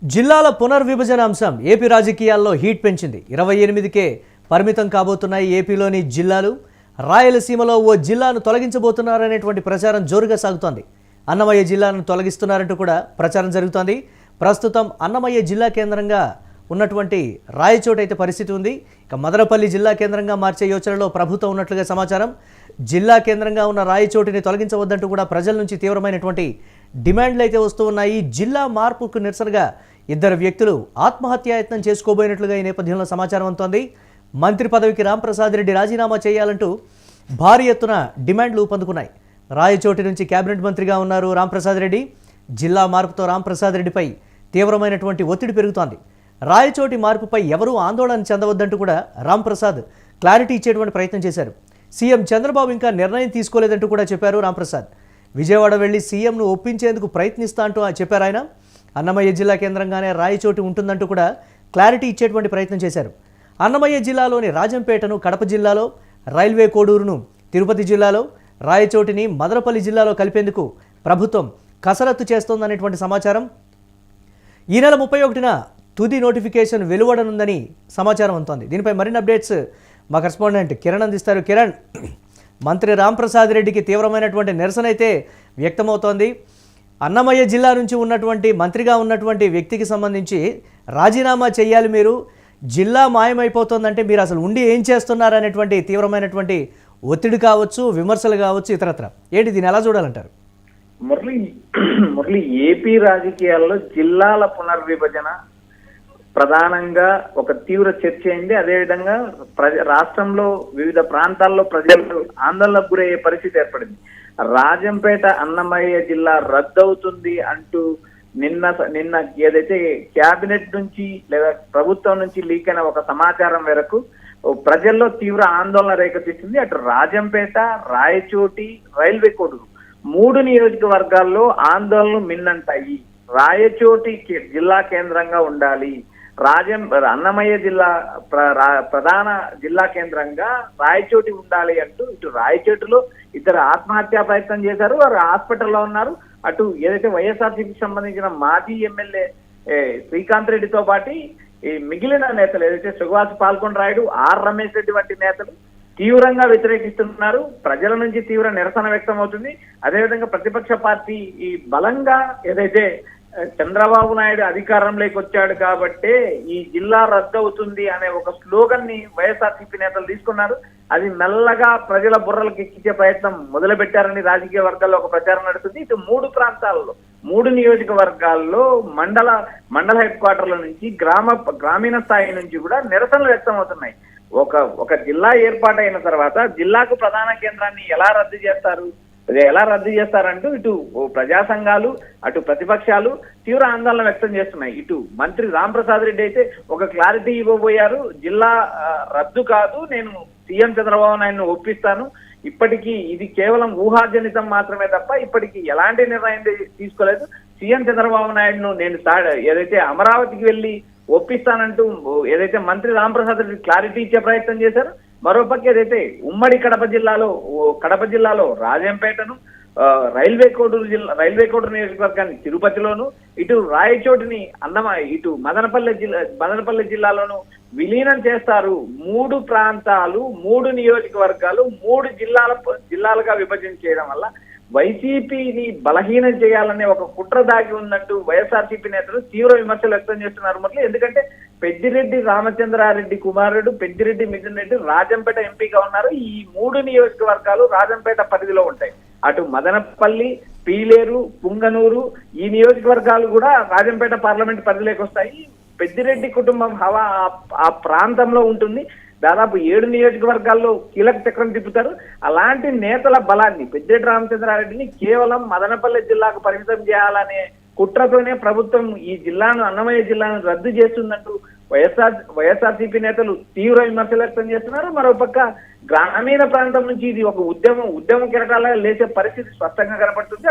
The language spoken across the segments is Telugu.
జిల్లాల పునర్విభజన అంశం ఏపీ రాజకీయాల్లో హీట్ పెంచింది. 28కే పరిమితం కాబోతున్నాయి ఏపీలోని జిల్లాలు. రాయలసీమలో ఓ జిల్లాను తొలగించబోతున్నారనేటువంటి ప్రచారం జోరుగా సాగుతోంది. అన్నమయ్య జిల్లాను తొలగిస్తున్నారంటూ కూడా ప్రచారం జరుగుతోంది. ప్రస్తుతం అన్నమయ్య జిల్లా కేంద్రంగా ఉన్నటువంటి రాయచోటి అయితే పరిస్థితి ఉంది. ఇక మదనపల్లి జిల్లా కేంద్రంగా మార్చే యోచనలో ప్రభుత్వం ఉన్నట్లుగా సమాచారం. జిల్లా కేంద్రంగా ఉన్న రాయచోటిని తొలగించవద్దంటూ కూడా ప్రజల నుంచి తీవ్రమైనటువంటి డిమాండ్లు అయితే వస్తూ ఉన్నాయి. జిల్లా మార్పుకు నిరసనగా ఇద్దరు వ్యక్తులు ఆత్మహత్యాయత్నం చేసుకోబోయినట్లుగా ఈ నేపథ్యంలో సమాచారం అందుతోంది. మంత్రి పదవికి రాంప్రసాద్ రెడ్డి రాజీనామా చేయాలంటూ భారీ ఎత్తున డిమాండ్లు ఊపందుకున్నాయి. రాయచోటి నుంచి కేబినెట్ మంత్రిగా ఉన్నారు రాంప్రసాద్ రెడ్డి. జిల్లా మార్పుతో రాంప్రసాద్ రెడ్డిపై తీవ్రమైనటువంటి ఒత్తిడి పెరుగుతోంది. రాయచోటి మార్పుపై ఎవరూ ఆందోళన చెందవద్దంటూ కూడా రాంప్రసాద్ క్లారిటీ ఇచ్చేటువంటి ప్రయత్నం చేశారు. సీఎం చంద్రబాబు ఇంకా నిర్ణయం తీసుకోలేదంటూ కూడా చెప్పారు రాంప్రసాద్. విజయవాడ వెళ్లి సీఎంను ఒప్పించేందుకు ప్రయత్నిస్తా అంటూ చెప్పారు ఆయన. అన్నమయ్య జిల్లా కేంద్రంగానే రాయచోటి ఉంటుందంటూ కూడా క్లారిటీ ఇచ్చేటువంటి ప్రయత్నం చేశారు. అన్నమయ్య జిల్లాలోని రాజంపేటను కడప జిల్లాలో, రైల్వే కోడూరును తిరుపతి జిల్లాలో, రాయచోటిని మదనపల్లి జిల్లాలో కలిపేందుకు ప్రభుత్వం కసరత్తు చేస్తోందనేటువంటి సమాచారం. ఈ నెల 31న తుది నోటిఫికేషన్ వెలువడనుందని సమాచారం అందుతోంది. దీనిపై మరిన్ని అప్డేట్స్ మా కరెస్పాండెంట్ కిరణ్ అందిస్తారు. కిరణ్, మంత్రి రాంప్రసాద్ రెడ్డికి తీవ్రమైనటువంటి నిరసన అయితే వ్యక్తమవుతోంది. అన్నమయ్య జిల్లా నుంచి ఉన్నటువంటి మంత్రిగా ఉన్నటువంటి వ్యక్తికి సంబంధించి రాజీనామా చేయాలి, మీరు జిల్లా మాయమైపోతుందంటే మీరు అసలు ఉండి ఏం చేస్తున్నారు అనేటువంటి తీవ్రమైనటువంటి ఒత్తిడి కావచ్చు, విమర్శలు కావచ్చు, ఇతరత్ర. ఏంటి దీన్ని ఎలా చూడాలంటారు? మురళి, ఏపీ రాజకీయాల్లో జిల్లాల పునర్విభజన ప్రధానంగా ఒక తీవ్ర చర్చ అయింది. అదేవిధంగా రాష్ట్రంలో వివిధ ప్రాంతాల్లో ప్రజలు ఆందోళనకు గురయ్యే పరిస్థితి ఏర్పడింది. రాజంపేట అన్నమయ్య జిల్లా రద్దవుతుంది అంటూ నిన్న ఏదైతే క్యాబినెట్ నుంచి లేదా ప్రభుత్వం నుంచి లీక్ అయిన ఒక సమాచారం మేరకు ప్రజల్లో తీవ్ర ఆందోళన రేకెత్తిస్తుంది. అటు రాజంపేట, రాయచోటి, రైల్వే కోడూరు 3 నియోజకవర్గాల్లో ఆందోళనలు మిన్నంటాయి. రాయచోటి జిల్లా కేంద్రంగా ఉండాలి, అన్నమయ్య జిల్లా ప్రధాన జిల్లా కేంద్రంగా రాయచోటి ఉండాలి అంటూ ఇటు రాయచోటిలో ఇద్దరు ఆత్మహత్యా ప్రయత్నం చేశారు, వారు హాస్పిటల్లో ఉన్నారు. అటు ఏదైతే వైఎస్ఆర్సీపీకి సంబంధించిన మాజీ ఎమ్మెల్యే శ్రీకాంత్ రెడ్డితో పాటు ఈ మిగిలిన నేతలు ఏదైతే సుగవాసి పాల్కొండరాయుడు, ఆర్ రమేష్ రెడ్డి వంటి నేతలు తీవ్రంగా వ్యతిరేకిస్తున్నారు. ప్రజల నుంచి తీవ్ర నిరసన వ్యక్తం అవుతుంది. అదేవిధంగా ప్రతిపక్ష పార్టీ ఈ బలంగా ఏదైతే చంద్రబాబు నాయుడు అధికారంలోకి వచ్చాడు కాబట్టే ఈ జిల్లా రద్దవుతుంది అనే ఒక స్లోగన్ ని వైఎస్ఆర్సీపీ నేతలు తీసుకున్నారు. అది మెల్లగా ప్రజల బుర్రలకు ఎక్కించే ప్రయత్నం మొదలు పెట్టారని రాజకీయ వర్గాల్లో ఒక ప్రచారం నడుస్తుంది. ఇటు 3 ప్రాంతాల్లో 3 నియోజకవర్గాల్లో మండల హెడ్ క్వార్టర్ల నుంచి గ్రామీణ స్థాయి నుంచి కూడా నిరసనలు వ్యక్తం అవుతున్నాయి. ఒక జిల్లా ఏర్పాటైన తర్వాత జిల్లాకు ప్రధాన కేంద్రాన్ని ఎలా రద్దు చేస్తారంటూ ఇటు ప్రజా సంఘాలు, అటు ప్రతిపక్షాలు తీవ్ర ఆందోళన వ్యక్తం చేస్తున్నాయి. ఇటు మంత్రి రాంప్రసాద్ రెడ్డి అయితే ఒక క్లారిటీ ఇవ్వబోయారు. జిల్లా రద్దు కాదు, నేను సీఎం చంద్రబాబు నాయుడును ఒప్పిస్తాను. ఇప్పటికీ ఇది కేవలం ఊహాజనితం మాత్రమే తప్ప ఇప్పటికీ ఎలాంటి నిర్ణయం తీసుకోలేదు. సీఎం చంద్రబాబు నాయుడును నేను ఏదైతే అమరావతికి వెళ్లి ఒప్పిస్తానంటూ ఏదైతే మంత్రి రాంప్రసాద్ రెడ్డి క్లారిటీ ఇచ్చే ప్రయత్నం చేశారు. మరోపక్క ఏదైతే ఉమ్మడి కడప జిల్లాలో రాజంపేటను, రైల్వే కోడూరు నియోజకవర్గాన్ని తిరుపతిలోను, ఇటు రాయచోటిని ఇటు మదనపల్లి జిల్లాలోను విలీనం చేస్తారు. 3 ప్రాంతాలు, 3 నియోజకవర్గాలు, 3 జిల్లాలుగా విభజన చేయడం వల్ల వైసీపీని బలహీనం చేయాలనే ఒక కుట్ర దాగి ఉందంటూ వైఎస్ఆర్సీపీ నేతలు తీవ్ర విమర్శలు వ్యక్తం చేస్తున్నారు. మరి ఎందుకంటే పెద్దిరెడ్డి రామచంద్రారెడ్డి కుమారుడు పెద్దిరెడ్డి మిథున్ రెడ్డి రాజంపేట ఎంపీగా ఉన్నారు. ఈ 3 నియోజకవర్గాలు రాజంపేట పరిధిలో ఉంటాయి. అటు మదనపల్లి, పీలేరు, పుంగనూరు ఈ నియోజకవర్గాలు కూడా రాజంపేట పార్లమెంట్ పరిధిలోకి వస్తాయి. పెద్దిరెడ్డి కుటుంబం హవా ఆ ప్రాంతంలో ఉంటుంది. దాదాపు 7 నియోజకవర్గాల్లో కీలక చక్రం తిప్పుతారు. అలాంటి నేతల బలాన్ని పెద్దిరెడ్డి రామచంద్రారెడ్డిని కేవలం మదనపల్లి జిల్లాకు పరిమితం చేయాలనే కుట్రతోనే ప్రభుత్వం ఈ అన్నమయ్య జిల్లాను రద్దు చేస్తుందంటూ వైఎస్ఆర్సీపీ నేతలు తీవ్ర విమర్శలు వ్యక్తం చేస్తున్నారు. మరోపక్క గ్రామీణ ప్రాంతం నుంచి ఇది ఒక ఉద్యమ కిరటాల లేచే పరిస్థితి స్పష్టంగా కనపడుతుంది.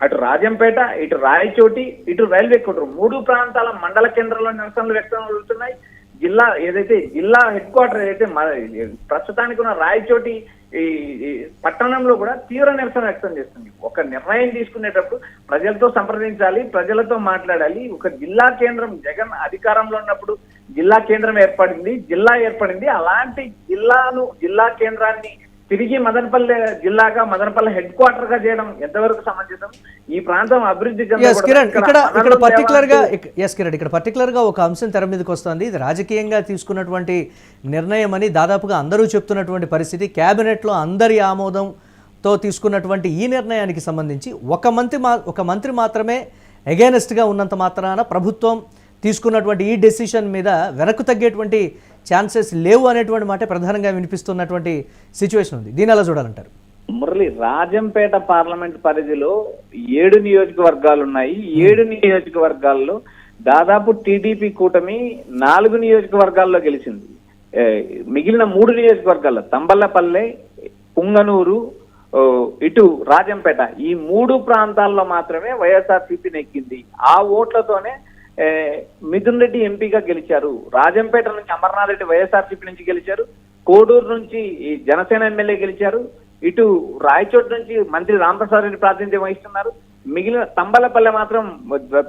అటు రాజంపేట, ఇటు రాయచోటి, ఇటు రైల్వే కోడూరు 3 ప్రాంతాల మండల కేంద్రంలో నిరసనలు వ్యక్తం అవుతున్నాయి. జిల్లా ఏదైతే జిల్లా హెడ్ క్వార్టర్ ఏదైతే ప్రస్తుతానికి ఉన్న రాయచోటి ఈ పట్టణంలో కూడా తీవ్ర నిరసన వ్యక్తం చేస్తుంది. ఒక నిర్ణయం తీసుకునేటప్పుడు ప్రజలతో సంప్రదించాలి, ప్రజలతో మాట్లాడాలి. ఒక జిల్లా కేంద్రం జగన్ అధికారంలో ఉన్నప్పుడు జిల్లా కేంద్రం ఏర్పడింది. అలాంటి జిల్లా కేంద్రాన్ని తిరిగి మదనపల్లె జిల్లాగా, మదనపల్లె హెడ్ క్వార్టర్ గా చేయడం ఎంతవరకు సమంజసం? ఈ ప్రాంతం అభివృద్ధి ఇక్కడ పర్టికులర్ గా ఒక అంశం తెర మీదకి వస్తుంది. ఇది రాజకీయంగా తీసుకున్నటువంటి నిర్ణయం అని దాదాపుగా అందరూ చెప్తున్నటువంటి పరిస్థితి. కేబినెట్ లో అందరి ఆమోదంతో తీసుకున్నటువంటి ఈ నిర్ణయానికి సంబంధించి ఒక మంత్రి మాత్రమే అగైనెస్ట్ గా ఉన్నంత మాత్రాన ప్రభుత్వం తీసుకున్నటువంటి ఈ డెసిషన్ మీద వెనక్కు తగ్గేటువంటి ఛాన్సెస్ లేవు అనేటువంటి మాట ప్రధానంగా వినిపిస్తున్నటువంటి సిచ్యువేషన్ ఉంది. దీని ఎలా చూడాలంటారు? మురళి, రాజంపేట పార్లమెంట్ పరిధిలో 7 నియోజకవర్గాలు ఉన్నాయి. 7 నియోజకవర్గాల్లో దాదాపు టీడీపీ కూటమి 4 నియోజకవర్గాల్లో గెలిచింది. మిగిలిన 3 నియోజకవర్గాల్లో తంబల్లపల్లె, పుంగనూరు, ఇటు రాజంపేట, ఈ 3 ప్రాంతాల్లో మాత్రమే వైఎస్ఆర్సీపీ నెక్కింది. ఆ ఓట్లతోనే మిథున్ రెడ్డి ఎంపీగా గెలిచారు. రాజంపేట నుంచి అమర్నాథ్ రెడ్డి వైఎస్ఆర్సీపీ నుంచి గెలిచారు. కోడూరు నుంచి ఈ జనసేన ఎమ్మెల్యే గెలిచారు. ఇటు రాయచోటి నుంచి మంత్రి రామప్రసాద్ రెడ్డి ప్రాతినిధ్యం వహిస్తున్నారు. మిగిలిన తంబలపల్లె మాత్రం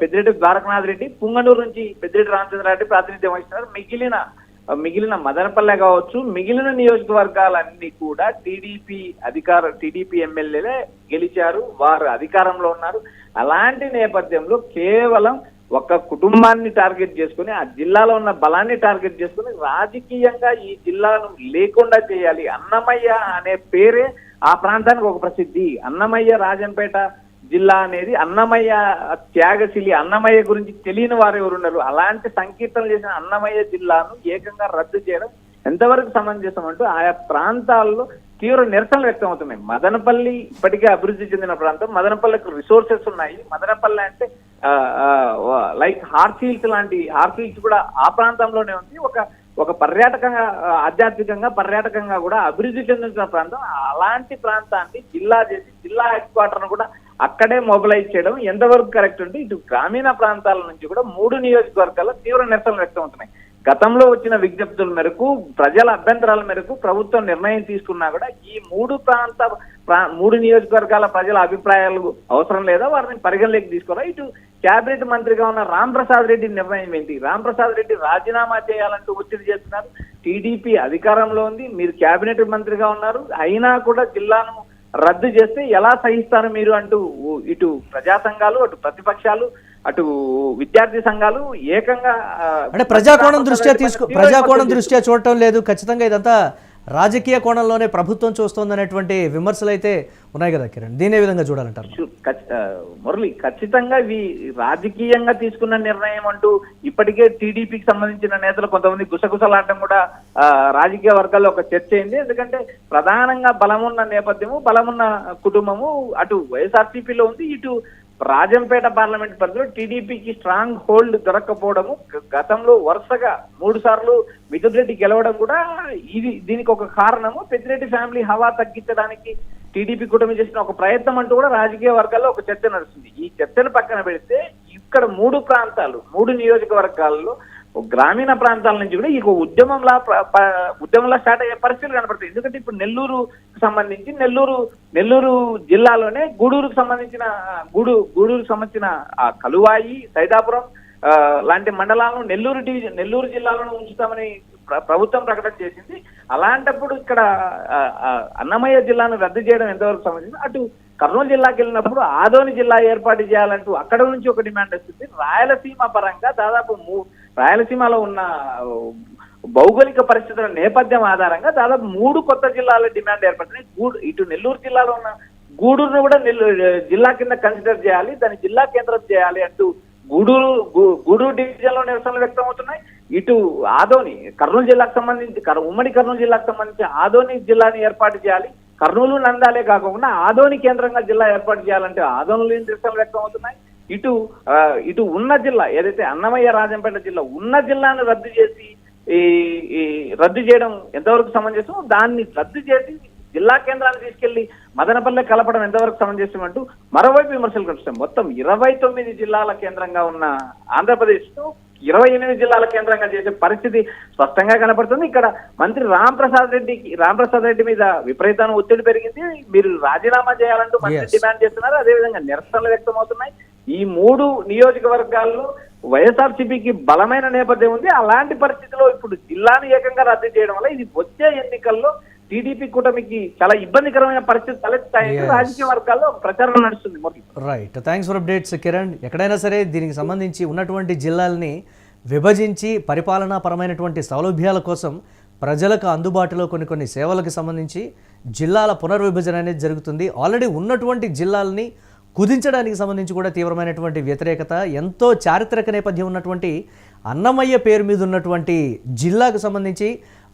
పెద్దిరెడ్డి ద్వారకనాథ్ రెడ్డి, పుంగనూరు నుంచి పెద్దిరెడ్డి రామచంద్రారెడ్డి ప్రాతినిధ్యం వహిస్తున్నారు. మిగిలిన మదనపల్లె కావచ్చు, మిగిలిన నియోజకవర్గాలన్నీ కూడా టీడీపీ ఎమ్మెల్యేలే గెలిచారు. వారు అధికారంలో ఉన్నారు. అలాంటి నేపథ్యంలో కేవలం ఒక కుటుంబాన్ని టార్గెట్ చేసుకుని, ఆ జిల్లాలో ఉన్న బలాన్ని టార్గెట్ చేసుకుని రాజకీయంగా ఈ జిల్లాను లేకుండా చేయాలి. అన్నమయ్య అనే పేరే ఆ ప్రాంతానికి ఒక ప్రసిద్ధి. అన్నమయ్య రాజంపేట జిల్లా అనేది అన్నమయ్య త్యాగశీలి, అన్నమయ్య గురించి తెలియని వారు ఎవరున్నారు? అలాంటి సంకీర్తనలు చేసిన అన్నమయ్య జిల్లాను ఏకంగా రద్దు చేయడం ఎంతవరకు సమంజసం అంటూ ఆయా ప్రాంతాల్లో తీవ్ర నిరసనలు వ్యక్తం అవుతున్నాయి. మదనపల్లి ఇప్పటికే అభివృద్ధి చెందిన ప్రాంతం. మదనపల్లికి రిసోర్సెస్ ఉన్నాయి. మదనపల్లి అంటే లైక్ హార్సీల్స్ కూడా ఆ ప్రాంతంలోనే ఉంది. ఒక పర్యాటకంగా, ఆధ్యాత్మికంగా, పర్యాటకంగా కూడా అభివృద్ధి చెందిన ప్రాంతం. అలాంటి ప్రాంతాన్ని జిల్లా చేసి జిల్లా హెడ్ క్వార్టర్ కూడా అక్కడే మొబిలైజ్ చేయడం ఎంతవరకు కరెక్ట్ అంటే ఇటు గ్రామీణ ప్రాంతాల నుంచి కూడా 3 నియోజకవర్గాల్లో తీవ్ర నిరసనలు వ్యక్తం అవుతున్నాయి. గతంలో వచ్చిన విజ్ఞప్తుల మేరకు, ప్రజల అభ్యంతరాల మేరకు ప్రభుత్వం నిర్ణయం తీసుకున్నా కూడా ఈ 3 నియోజకవర్గాల ప్రజల అభిప్రాయాలు అవసరం లేదా, వారిని పరిగణలోకి తీసుకోరా? ఇటు కేబినెట్ మంత్రిగా ఉన్న రామప్రసాద్ రెడ్డి నిర్ణయం ఏంటి? రామప్రసాద్ రెడ్డి రాజీనామా చేయాలంటూ ఒత్తిడి చేస్తున్నారు. టీడీపీ అధికారంలో ఉంది, మీరు కేబినెట్ మంత్రిగా ఉన్నారు, అయినా కూడా జిల్లాను రద్దు చేస్తే ఎలా సహిస్తారు మీరు అంటూ ఇటు ప్రజా సంఘాలు, అటు ప్రతిపక్షాలు, అటు విద్యార్థి సంఘాలు ఏకంగా అంటే ప్రజాకోణం దృష్ట్యా చూడటం లేదు. ఖచ్చితంగా ఇదంతా రాజకీయ కోణంలోనే ప్రభుత్వం చూస్తోందనేటువంటి విమర్శలు అయితే ఉన్నాయి కదా కిరణ్, దీని ఏ విధంగా చూడాలంటారు? మురళి, ఖచ్చితంగా ఇవి రాజకీయంగా తీసుకున్న నిర్ణయం అంటూ ఇప్పటికే టీడీపీకి సంబంధించిన నేతలు కొంతమంది గుసగుసలాడటం కూడా రాజకీయ వర్గాల్లో ఒక చర్చ అయింది. ఎందుకంటే ప్రధానంగా బలమున్న నేపథ్యము, బలమున్న కుటుంబము అటు వైఎస్ఆర్సీపీలో ఉంది. ఇటు రాజంపేట పార్లమెంట్ పరిధిలో టీడీపీకి స్ట్రాంగ్ హోల్డ్ దొరక్కపోవడము, గతంలో వరుసగా 3 సార్లు మిథున్ రెడ్డి గెలవడం కూడా దీనికి ఒక కారణము. పెద్దిరెడ్డి ఫ్యామిలీ హవా తగ్గించడానికి టీడీపీ కూటమి చేసిన ఒక ప్రయత్నం అంటూ కూడా రాజకీయ వర్గాల్లో ఒక చర్చ నడుస్తుంది. ఈ చర్చను పక్కన పెడితే ఇక్కడ 3 నియోజకవర్గాల్లో గ్రామీణ ప్రాంతాల నుంచి కూడా ఈ ఉద్యమంలా స్టార్ట్ అయ్యే పరిస్థితులు కనపడతాయి. ఎందుకంటే ఇప్పుడు నెల్లూరుకు సంబంధించి నెల్లూరు జిల్లాలోనే గూడూరుకు సంబంధించిన కలువాయి, సైదాపురం లాంటి మండలాలను నెల్లూరు జిల్లాలోనే ఉంచుతామని ప్రభుత్వం ప్రకటన చేసింది. అలాంటప్పుడు ఇక్కడ అన్నమయ్య జిల్లాను రద్దు చేయడం ఎంతవరకు సంబంధించింది? అటు కర్నూలు జిల్లాకి వెళ్ళినప్పుడు ఆదోని జిల్లా ఏర్పాటు చేయాలంటూ అక్కడ నుంచి ఒక డిమాండ్ వస్తుంది. రాయలసీమ పరంగా దాదాపు రాయలసీమలో ఉన్న భౌగోళిక పరిస్థితుల నేపథ్యం ఆధారంగా దాదాపు 3 కొత్త జిల్లాల డిమాండ్ ఏర్పడుతున్నాయి. ఇటు నెల్లూరు జిల్లాలో ఉన్న గూడూరును కూడా జిల్లా కింద కన్సిడర్ చేయాలి, దాన్ని జిల్లా కేంద్రం చేయాలి అంటూ గూడూరు డివిజన్ లో నిరసనలు వ్యక్తం అవుతున్నాయి. ఇటు ఆదోని కర్నూలు జిల్లాకు సంబంధించి ఉమ్మడి కర్నూలు జిల్లాకు సంబంధించి ఆదోని జిల్లాని ఏర్పాటు చేయాలి. కర్నూలు, నందాలే కాకుండా ఆదోని కేంద్రంగా జిల్లా ఏర్పాటు చేయాలంటే ఆదోనిలో నిరసనలు వ్యక్తం అవుతున్నాయి. ఇటు ఉన్న జిల్లా ఏదైతే అన్నమయ్య రాజంపేట జిల్లా ఉన్న జిల్లాను రద్దు చేయడం ఎంతవరకు సమంజసం? దాన్ని రద్దు చేసి జిల్లా కేంద్రాన్ని తీసుకెళ్లి మదనపల్లె కలపడం ఎంతవరకు సమంజసం అంటూ మరోవైపు విమర్శలు కలుస్తాం. మొత్తం 29 జిల్లాల కేంద్రంగా ఉన్న ఆంధ్రప్రదేశ్ ను 28 జిల్లాల కేంద్రంగా చేసే పరిస్థితి స్పష్టంగా కనపడుతుంది. ఇక్కడ మంత్రి రాంప్రసాద్ రెడ్డి మీద విపరీతమైన ఒత్తిడి పెరిగింది. మీరు రాజీనామా చేయాలంటూ మంత్రి డిమాండ్ చేస్తున్నారు. అదేవిధంగా నిరసనలు వ్యక్తమవుతున్నాయి. ఈ 3 నియోజకవర్గాల్లో వైఎస్ఆర్సీపీకి బలమైన నేపథ్యం ఉంది. అలాంటి పరిస్థితిలో ఇప్పుడు జిల్లాను ఏకంగా రద్దు చేయడం వల్ల ఇది వచ్చే ఎన్నికల్లో టీడీపీ కూటమికి చాలా ఇబ్బందికరమైన పరిస్థితి తలెత్తాయని రాజకీయ వర్గాల్లో ప్రచారం నడుస్తుంది. Right, thanks for updates Kiran. ఎక్కడైనా సరే దీనికి సంబంధించి ఉన్నటువంటి జిల్లాల్ని విభజించి పరిపాలనాపరమైనటువంటి సౌలభ్యాల కోసం ప్రజలకు అందుబాటులో కొన్ని సేవలకు సంబంధించి జిల్లాల పునర్విభజన అనేది జరుగుతుంది. ఆల్రెడీ ఉన్నటువంటి జిల్లాలని కుదించడానికి సంబంధించి కూడా తీవ్రమైనటువంటి వ్యతిరేకత, ఎంతో చారిత్రక నేపథ్యం ఉన్నటువంటి అన్నమయ్య పేరు మీద ఉన్నటువంటి జిల్లాకు సంబంధించి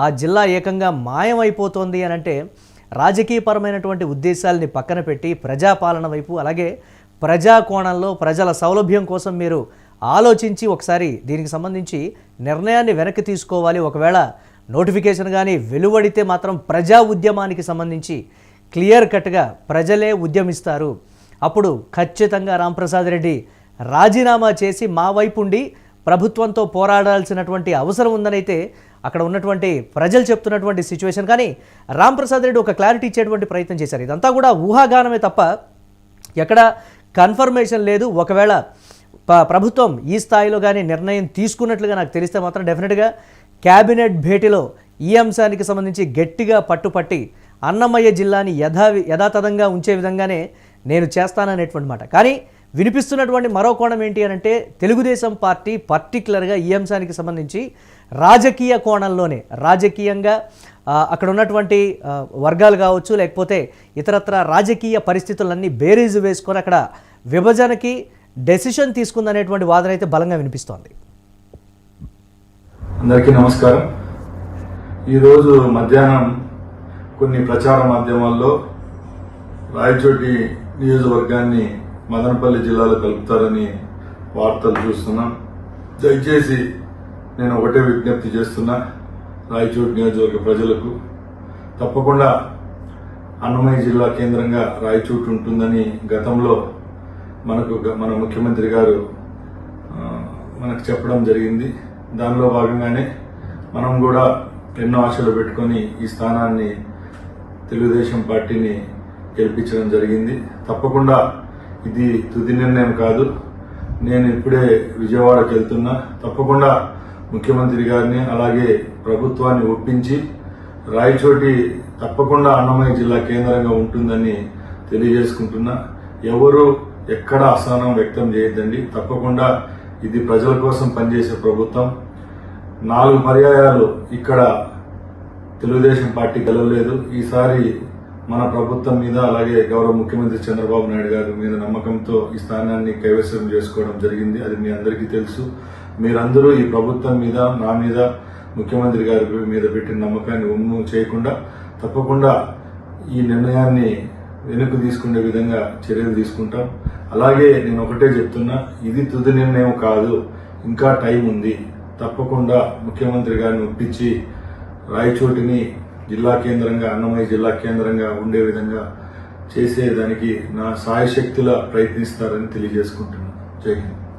ఆ జిల్లా ఏకంగా మాయమైపోతోంది అని అంటే రాజకీయపరమైనటువంటి ఉద్దేశాలని పక్కన పెట్టి ప్రజాపాలన వైపు, అలాగే ప్రజా కోణంలో ప్రజల సౌలభ్యం కోసం మీరు ఆలోచించి ఒకసారి దీనికి సంబంధించి నిర్ణయాన్ని వెనక్కి తీసుకోవాలి. ఒకవేళ నోటిఫికేషన్ కానీ వెలువడితే మాత్రం ప్రజా ఉద్యమానికి సంబంధించి క్లియర్ కట్గా ప్రజలే ఉద్యమిస్తారు. అప్పుడు ఖచ్చితంగా రాంప్రసాద్ రెడ్డి రాజీనామా చేసి మా వైపు ఉండి ప్రభుత్వంతో పోరాడాల్సినటువంటి అవసరం ఉందనైతే అక్కడ ఉన్నటువంటి ప్రజలు చెప్తున్నటువంటి సిచ్యువేషన్. కానీ రాంప్రసాద్ రెడ్డి ఒక క్లారిటీ ఇచ్చేటువంటి ప్రయత్నం చేశారు. ఇదంతా కూడా ఊహాగానమే తప్ప ఎక్కడ కన్ఫర్మేషన్ లేదు. ఒకవేళ ప్రభుత్వం ఈ స్థాయిలో కానీ నిర్ణయం తీసుకున్నట్లుగా నాకు తెలిస్తే మాత్రం డెఫినెట్గా క్యాబినెట్ భేటీలో ఈ అంశానికి సంబంధించి గట్టిగా పట్టుపట్టి అన్నమయ్య జిల్లాని యథాతథంగా ఉంచే విధంగానే నేను చేస్తాననేటువంటి మాట. కానీ వినిపిస్తున్నటువంటి మరో కోణం ఏంటి అని అంటే తెలుగుదేశం పార్టీ పర్టికులర్గా ఈ అంశానికి సంబంధించి రాజకీయ కోణంలోనే రాజకీయంగా అక్కడ ఉన్నటువంటి వర్గాలు కావచ్చు, లేకపోతే ఇతరత్ర రాజకీయ పరిస్థితులన్నీ బేరీజు వేసుకొని అక్కడ విభజనకి డెసిషన్ తీసుకుందనేటువంటి వాదన అయితే బలంగా వినిపిస్తోంది. అందరికీ నమస్కారం. ఈరోజు మధ్యాహ్నం కొన్ని ప్రచార మాధ్యమాల్లో రాయచోటి నియోజకవర్గాన్ని మదనపల్లి జిల్లాలో కలుపుతారని వార్తలు చూస్తున్నాం. దయచేసి నేను ఒకటే విజ్ఞప్తి చేస్తున్నా రాయచోటి నియోజకవర్గ ప్రజలకు, తప్పకుండా అన్నమయ్య జిల్లా కేంద్రంగా రాయచోటి ఉంటుందని గతంలో మన ముఖ్యమంత్రి గారు మనకు చెప్పడం జరిగింది. దానిలో భాగంగానే మనం కూడా ఎన్నో ఆశలు పెట్టుకొని ఈ స్థానాన్ని తెలుగుదేశం పార్టీని గెలిపించడం జరిగింది. తప్పకుండా ఇది తుది నిర్ణయం కాదు. నేను ఇప్పుడే విజయవాడకి వెళ్తున్నా. తప్పకుండా ముఖ్యమంత్రి గారిని అలాగే ప్రభుత్వాన్ని ఒప్పించి రాయచోటి తప్పకుండా అన్నమయ్య జిల్లా కేంద్రంగా ఉంటుందని తెలియజేసుకుంటున్నా. ఎవరు ఎక్కడ అసహనం వ్యక్తం చేయొద్దండి. తప్పకుండా ఇది ప్రజల కోసం పనిచేసే ప్రభుత్వం. 4 పర్యాయాలు ఇక్కడ తెలుగుదేశం పార్టీ గెలవలేదు. ఈసారి మన ప్రభుత్వం మీద అలాగే గౌరవ ముఖ్యమంత్రి చంద్రబాబు నాయుడు గారి మీద నమ్మకంతో ఈ స్థానాన్ని కైవసం చేసుకోవడం జరిగింది. అది మీ అందరికీ తెలుసు. మీరందరూ ఈ ప్రభుత్వం మీద, నా మీద, ముఖ్యమంత్రి గారి మీద పెట్టిన నమ్మకాన్ని ఒమ్ము చేయకుండా తప్పకుండా ఈ నిర్ణయాన్ని వెనక్కి తీసుకునే విధంగా చర్యలు తీసుకుంటాం. అలాగే నేను ఒకటే చెప్తున్నా, ఇది తుది నిర్ణయం కాదు, ఇంకా టైం ఉంది. తప్పకుండా ముఖ్యమంత్రి గారిని ఒప్పించి రాయచోటిని జిల్లా కేంద్రంగా, అన్నమయ్య జిల్లా కేంద్రంగా ఉండే విధంగా చేసేదానికి నా సాయశక్తులా ప్రయత్నిస్తారని తెలియజేసుకుంటున్నాను. జై హింద్.